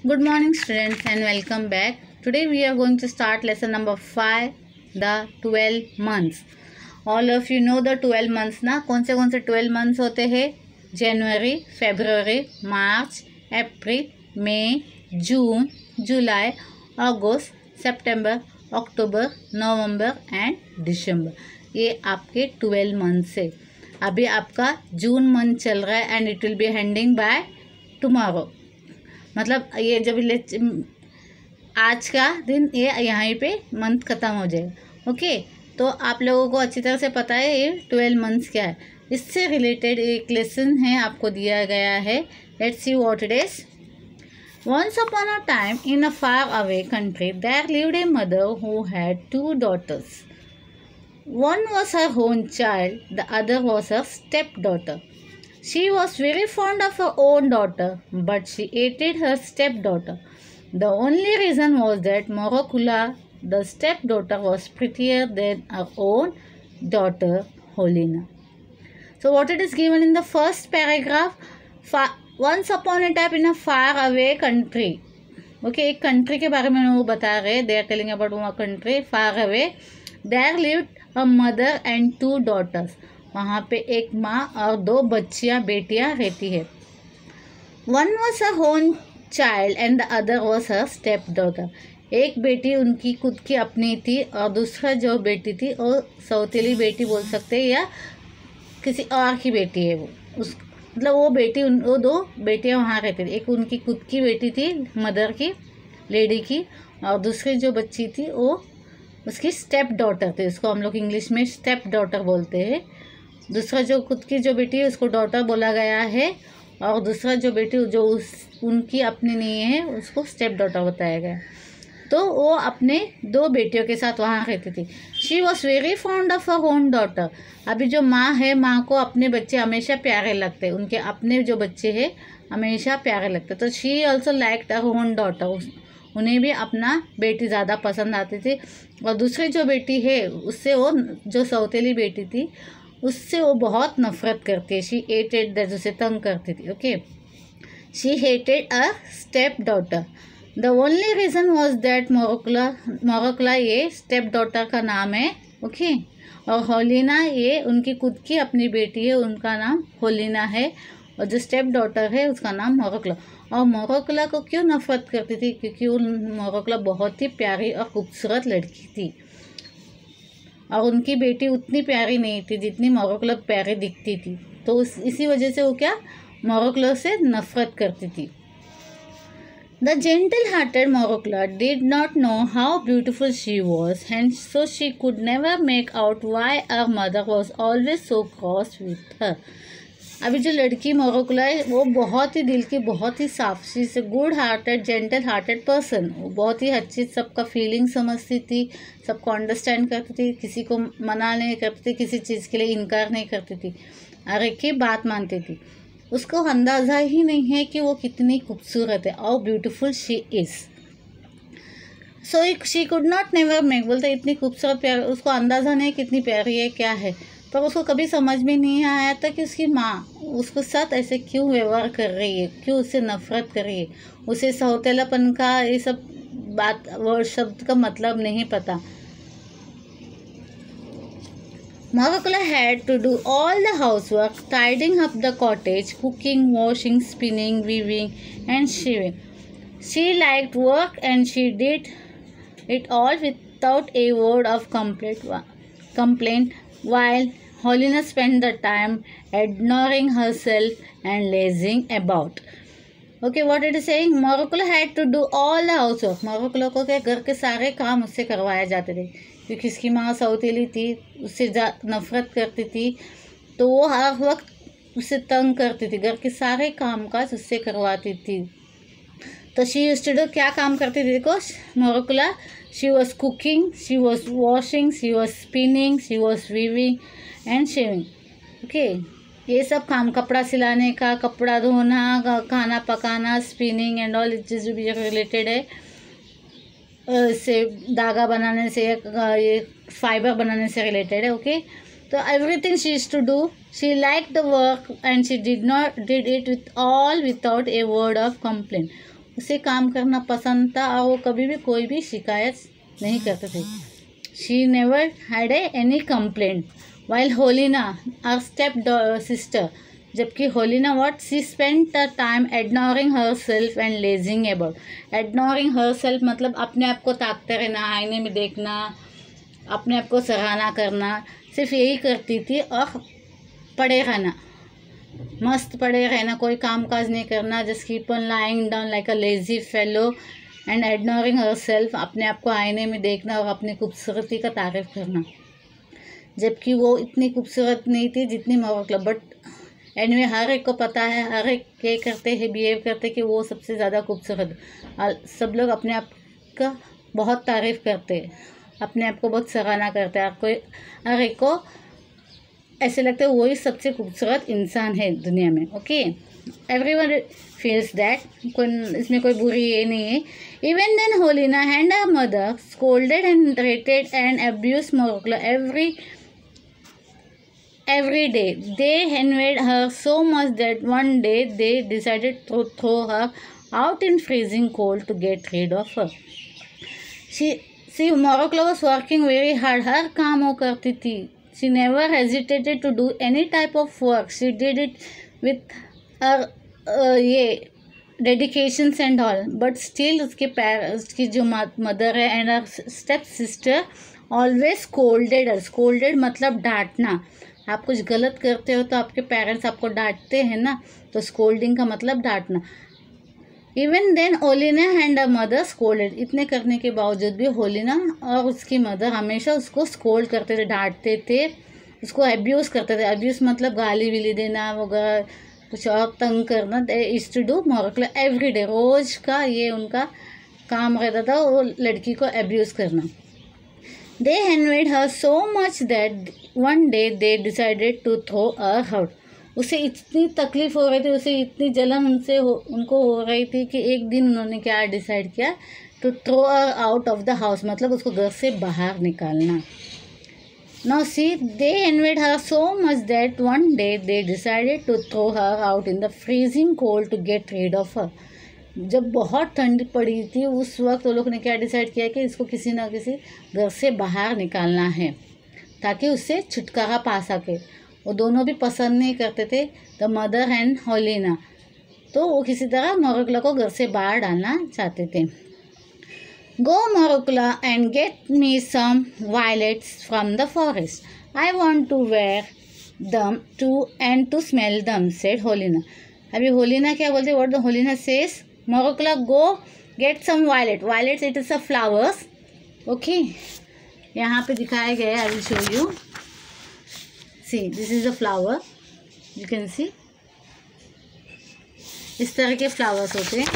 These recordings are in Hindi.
Good morning students and welcome back. Today we are going to start lesson number 5, the 12 months. All of you know the 12 months ना. कौन से 12 months होते हैं? जनवरी, फरवरी, मार्च, अप्रैल, मई, जून, जुलाई, अगस्त, सितंबर, अक्टूबर, नवंबर एंड दिसंबर. ये आपके 12 मंथ्स है. अभी आपका जून मंथ चल रहा है and it will be ending by tomorrow. मतलब ये जब आज का दिन ये यहाँ पे मंथ ख़त्म हो जाएगा. ओके, तो आप लोगों को अच्छी तरह से पता है ये 12 मंथ्स क्या है. इससे रिलेटेड एक लेसन है आपको दिया गया है. Let's see what it is. Once upon a time in a far away country there lived a mother who had 2 daughters. One was her own child, the other was her stepdaughter. She was very fond of her own daughter, but she hated her stepdaughter. The only reason was that Morokula, the stepdaughter, was prettier than her own daughter, Holina. So what it is given in the first paragraph, once upon a time in a far away country. Okay, एक country के बारे में वो बता रहे. They are telling about one country far away. There lived a mother and 2 daughters. वहाँ पे एक माँ और 2 बच्चियाँ बेटियाँ रहती है. One was her own child and the other was her stepdaughter. एक बेटी उनकी खुद की अपनी थी और दूसरा जो बेटी थी वो सौतेली बेटी बोल सकते हैं या किसी और की बेटी है. वो उस मतलब वो बेटी वो 2 बेटियाँ वहाँ रहती थी. एक उनकी खुद की बेटी थी मदर की लेडी की और दूसरी जो बच्ची थी वो उसकी स्टेप डॉटर थी. उसको हम लोग इंग्लिश में स्टेप डॉटर बोलते हैं. दूसरा जो खुद की जो बेटी है उसको डॉटर बोला गया है और दूसरा जो बेटी जो उनकी अपनी नहीं है उसको स्टेप डॉटर बताया गया. तो वो अपने 2 बेटियों के साथ वहाँ रहती थी. She was very fond of her own daughter. अभी जो माँ है, माँ को अपने बच्चे हमेशा प्यारे लगते हैं. उनके अपने जो बच्चे हैं हमेशा प्यारे लगते. तो she also liked her own daughter. उन्हें भी अपना बेटी ज़्यादा पसंद आती थी. और दूसरी जो बेटी है उससे वो जो सौतेली बेटी थी उससे वो बहुत नफरत करती है. शी हेटेड दैट, उसे तंग करती थी. Okay, she hated a step daughter. The only reason was that Morokula ये स्टेप डॉटर का नाम है. ओके, और होलिना ये उनकी खुद की अपनी बेटी है, उनका नाम होलिना है. और जो स्टेप डॉटर है उसका नाम मोरोकुला. और मोरोकुला को क्यों नफरत करती थी? क्योंकि मोरोकुला बहुत ही प्यारी और खूबसूरत लड़की थी और उनकी बेटी उतनी प्यारी नहीं थी जितनी मोरोकुला प्यारी दिखती थी. तो इसी वजह से वो क्या मोरोकुला से नफरत करती थी. The gentle-hearted Morokula did not know how beautiful she was, and so she could never make out why her mother was always so cross with her. अभी जो लड़की मोरोकुला है वो बहुत ही दिल की, बहुत ही साफ, she is good hearted gentle hearted person. वो बहुत ही अच्छी सबका फीलिंग समझती थी, सबको अंडरस्टैंड करती थी, किसी को मना नहीं करती थी, किसी चीज़ के लिए इनकार नहीं करती थी, हर एक की बात मानती थी. उसको अंदाज़ा ही नहीं है कि वो कितनी खूबसूरत है. How beautiful she is. So she could not never make, बोलते इतनी खूबसूरत प्यार, उसको अंदाज़ा नहीं कितनी प्यारी है क्या है. पर उसको कभी समझ में नहीं आया था कि उसकी माँ उसको साथ ऐसे क्यों व्यवहार कर रही है, क्यों उससे नफरत कर रही है. उसे सौतेलापन का ये सब बात वर्ड शब्द का मतलब नहीं पता. Morokula had to do all the housework, tidying up the cottage, cooking, washing, spinning, weaving, and sewing. She liked work and she did it all without a word of complaint, while Holina spent the time ignoring herself and lazing about. Okay, what it is saying? Morokula had to do all the housework. Morokula को क्या घर के सारे काम उससे करवाए जाते थे क्योंकि इसकी माँ सौतेली थी, उससे नफरत करती थी. तो वो हर वक्त उससे तंग करती थी, घर के सारे काम काज उससे करवाती थी. तो शी यूज्ड टू डू, क्या काम करती थी देखो Morokula. She was cooking, she was washing, she was spinning, she was weaving and shaving. Okay, ये सब काम, कपड़ा सिलाने का, कपड़ा धोना, खाना पकाना, स्पिनिंग एंड ऑल चीज़ भी रिलेटेड है. से धागा बनाने से, ये फाइबर बनाने से रिलेटेड है. ओके, तो everything she used to do. She like the work and she did it with all without a word of complaint. उसे काम करना पसंद था और वो कभी भी कोई भी शिकायत नहीं करते थे. She never had any complaint. While Holina our step sister, जबकि Holina what she spend the time ignoring herself and lazing about. Ignoring herself मतलब अपने आप को ताकते रहना, आईने में देखना, अपने आप को सराहना करना, सिर्फ यही करती थी. और पड़े रहना, मस्त पड़े रहना, कोई काम काज नहीं करना. Just keep on lying down like a lazy fellow and ignoring her self. अपने आप को आईने में देखना और अपनी खूबसूरती का तारीफ करना, जबकि वो इतनी खूबसूरत नहीं थी जितनी मोरोक्ला. बट एनीवे हर एक को पता है, हर एक के करते हैं, बिहेव करते कि वो सबसे ज़्यादा खूबसूरत. सब लोग अपने आप का बहुत तारीफ करते, अपने आप को बहुत सराहना करते हैं. हर एक को ऐसे लगता है वही सबसे खूबसूरत इंसान है दुनिया में. ओके, एवरीवन फील्स दैट, इसमें कोई बुरी ये नहीं है. Even then Holina and her mother scolded and rated and abuse Morokla every day. They envied her so much that one day they decided to throw her out in freezing cold to get rid of her. She मोरोक्ला was working very hard. हर काम वो करती थी. She never hesitated to do any type of work. She did it with her dedications and all. But still उसकी जो मदर है and her step sister always scolded her. Scolded मतलब डांटना. आप कुछ गलत करते हो तो आपके पेरेंट्स आपको डांटते हैं ना, तो स्कोल्डिंग का मतलब डांटना. Even then Holina and a mother scolded. इतने करने के बावजूद भी होलिना और उसकी मदर हमेशा उसको स्कोल्ड करते थे, डांटते थे, उसको अब्यूज़ करते थे. अब्यूज़ मतलब गाली विली देना वगैरह, कुछ और तंग करना. They used to do Morokla every day. रोज़ का ये उनका काम रहता था, वो लड़की को अब्यूज़ करना. They envied her so much that one day they decided to throw her out. उसे इतनी तकलीफ़ हो रही थी, उसे इतनी जलन उनको हो रही थी कि एक दिन उन्होंने क्या डिसाइड किया, to throw her out of the house, मतलब उसको घर से बाहर निकालना. Now see, they envied her so much that one day they decided to throw her out in the freezing cold to get rid of her. जब बहुत ठंड पड़ी थी उस वक्त वो लोग ने क्या डिसाइड किया कि इसको किसी ना किसी घर से बाहर निकालना है ताकि उससे छुटकारा पा सके. वो दोनों भी पसंद नहीं करते थे, द मदर एंड होलिना. तो वो किसी तरह मोरोक्ला को घर से बाहर डालना चाहते थे. Go Morokla and get me some violets from the forest. I want to wear them to smell them, said Holina. अभी होलिना क्या बोलते, what the Holina says, Morokla go get some violet. Violets it is a flowers. Okay, यहाँ पे दिखाया गया है, I will show you. See this is a flower, you can see. इस तरह के फ्लावर्स होते हैं.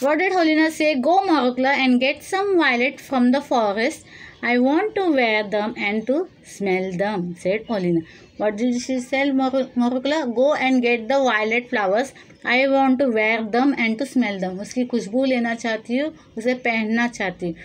What did Holina say, go Morokla and get some violet from the forest. I want to wear them and to smell them, said Hollina. What did she say, Moroक्ला? Go and get the violet flowers. I want to wear them and to smell them. उसकी खुशबू लेना चाहती हूँ, उसे पहनना चाहती हूँ.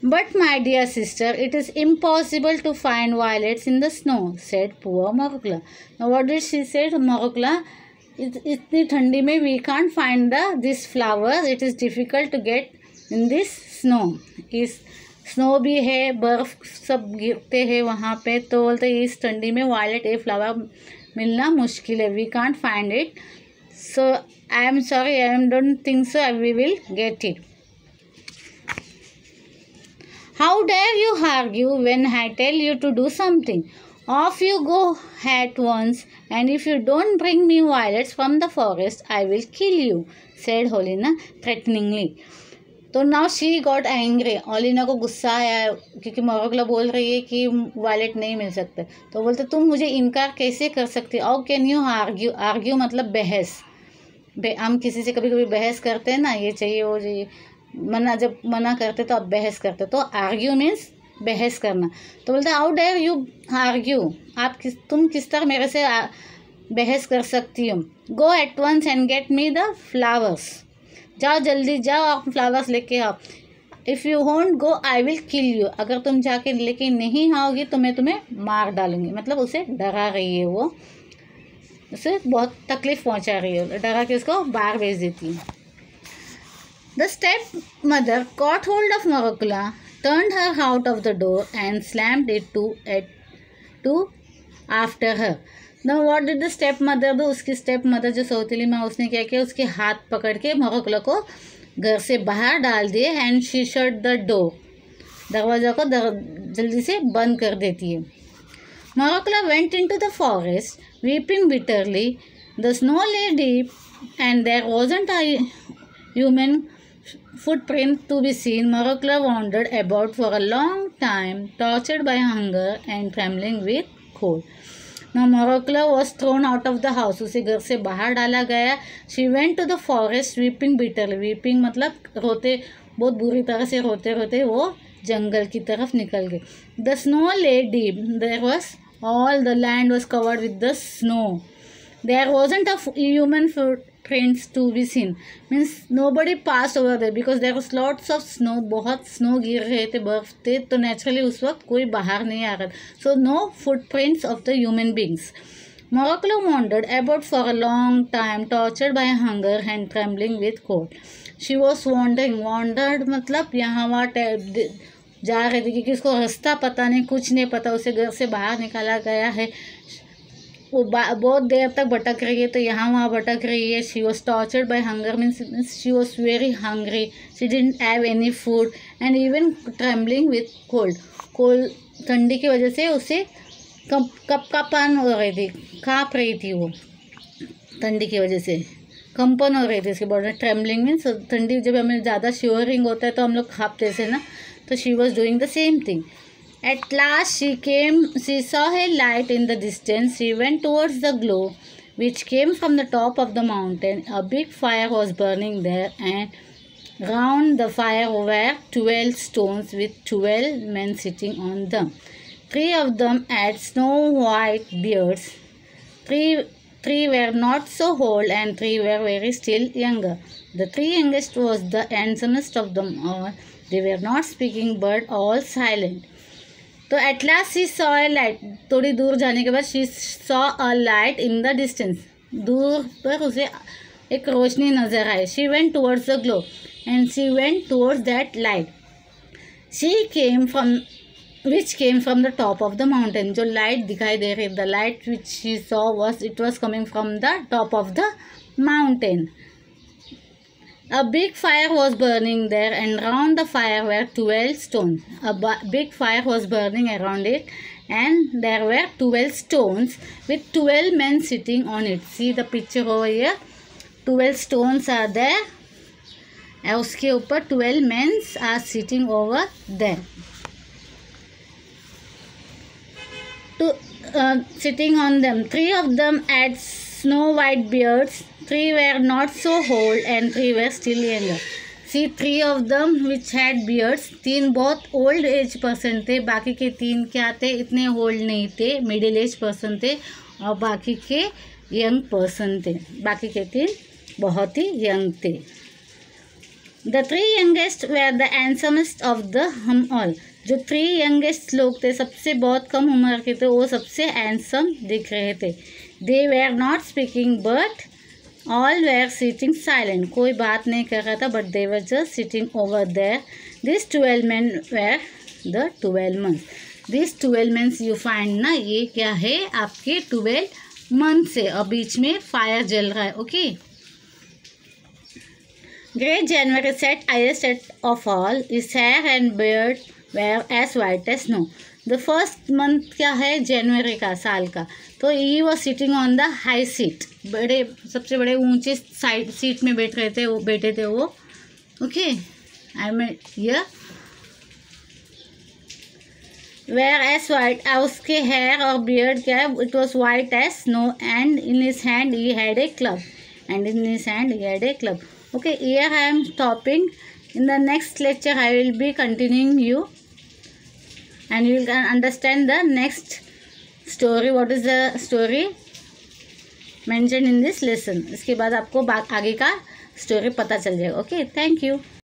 But my dear sister, it is impossible to find violets in the snow, said poor Moroक्ला. Now what did she say, Moroक्ला? इतनी ठंडी में we can't find this flower. It is difficult to get in this snow. इस स्नो भी है, बर्फ़ सब गिरते हैं वहाँ पे, तो बोलते इस ठंडी में वायलेट ए फ्लावर मिलना मुश्किल है. We can't find it, so I am sorry, I am don't think so we will get it. How dare you argue when I tell you to do something. Off you go at once and if you don't bring me violets from the forest I will kill you, said Holina threateningly. तो now she got angry. Holina को गुस्सा आया क्योंकि मोरोक्ला बोल रही है कि वायलेट नहीं मिल सकते. तो बोलते तुम मुझे इनकार कैसे कर सकती. How can you argue. Argue मतलब बहस. हम किसी से कभी कभी बहस करते हैं ना, ये चाहिए वो चाहिए, जब मना करते तो आप बहस करते, तो आर्ग्यू मीन्स बहस करना. तो बोलते हाउ डेयर यू आर्ग्यू. तुम किस तरह मेरे से बहस कर सकती हो. Go at once and get me the flowers. जाओ जल्दी जाओ, आप फ्लावर्स लेके आओ. If you won't go I will kill you. अगर तुम जाके लेके नहीं आओगी तो मैं तुम्हें मार डालूंगी. मतलब उसे डरा रही है वो. उसे बहुत तकलीफ पहुंचा रही है, डरा के उसको बाहर भेज देती है। The step mother caught hold of Morokula, turned her out of the door and slammed it to after her. Now what did the step mother do? उसकी स्टेप मदर जो सौतेली माँ, उसने क्या किया, उसके हाथ पकड़ के मोरोकुला को घर से बाहर डाल दिए। And she shut the door, दरवाज़ा को जल्दी से बंद कर देती है। Morokula went into the forest weeping bitterly. The snow lay deep and there wasn't a human footprint to be seen. Morokula wandered about for a long time, tortured by hunger and trembling with cold. Now Morokula was thrown out of the house. उसे घर से बाहर डाला गया। She went to the forest weeping bitterly. Weeping मतलब रोते, बहुत बुरी तरह से रोते रोते वो जंगल की तरफ निकल गई। The snow lay deep. There was all the land was covered with the snow. There wasn't a human footprints to be seen. Means nobody passed over there because there was lots of snow. बहुत स्नो गिर रहे थे, बर्फ थे, तो नेचुरली उस वक्त कोई बाहर नहीं आ रहा। So no footprints of the human beings. Morokula wandered about for a long time, tortured by hunger and trembling with cold. She was wandering. Wandered मतलब यहाँ वहाँ जा रही थी, क्योंकि उसको रास्ता पता नहीं, कुछ नहीं पता, उसे घर से बाहर निकाला गया है। वो बहुत देर तक भटक रही है, तो यहाँ वहाँ भटक रही है। She was tortured by hunger, means she was very hungry, she didn't have any food and even trembling with cold, ठंडी की वजह से उसे कपकापन हो रही थी, काँप रही थी वो, ठंडी की वजह से कंपन हो रही थी उसकी बॉडी। ट्रेम्बलिंग मीन्स ठंडी, जब हमें ज़्यादा शिवरिंग होता है तो हम लोग काँपते थे ना, तो she was doing the same thing. At last she saw a light in the distance. She went towards the glow which came from the top of the mountain. A big fire was burning there, and round the fire were 12 stones with 12 men sitting on them. 3 of them had snow-white beards. Three were not so old, and 3 were very still younger. The 3 youngest was the handsomest of them all. They were not speaking but all silent. तो at last she saw a light, थोड़ी दूर जाने के बाद she saw a light in the distance, दूर पर उसे एक रोशनी नज़र आई. She went towards the glow and she went towards that light. She came from which came from the top of the mountain. जो लाइट दिखाई दे रही, the light which she saw was it was coming from the top of the mountain. A big fire was burning there, and round the fire were 12 stones. A big fire was burning around it, and there were 12 stones with 12 men sitting on it. See the picture over here. 12 stones are there. और उसके ऊपर 12 men are sitting over there. Sitting on them. 3 of them had snow white beards. 3 were not so old and 3 were still younger. See 3 of them which had beards. 3 बहुत ओल्ड एज पर्सन थे, बाकी के 3 क्या थे, इतने ओल्ड नहीं थे, मिडिल एज पर्सन थे, और बाकी के यंग पर्सन थे, बाकी के 3 बहुत ही यंग थे. The 3 youngest were the handsomest of them all. जो 3 youngest लोग थे, सबसे बहुत कम उम्र के थे, वो सबसे हैंडसम दिख रहे थे. They were not speaking but all were sitting silent. कोई बात नहीं कर रहा था, but they were just sitting over there. These 12 men were the 12 months. These 12 months you find ना, ये क्या है आपके 12 months है, और बीच में फायर जल रहा है. Okay. Great January sat highest of all. His hair and beard were as white as snow. The first month क्या है, जनवरी का, साल का. तो he was sitting on the high seat, बड़े सबसे बड़े ऊंचे साइड सीट में बैठे थे वो. Okay. I mean hair were as white. उसके हेयर और बियर्ड क्या है, it was white as snow, and in his hand he had a club. Okay, here I am stopping. In the next lecture I will be continuing you, and you will understand the next story. What is the story mentioned in this lesson? इसके बाद आपको आगे का स्टोरी पता चल जाएगा. Okay, thank you.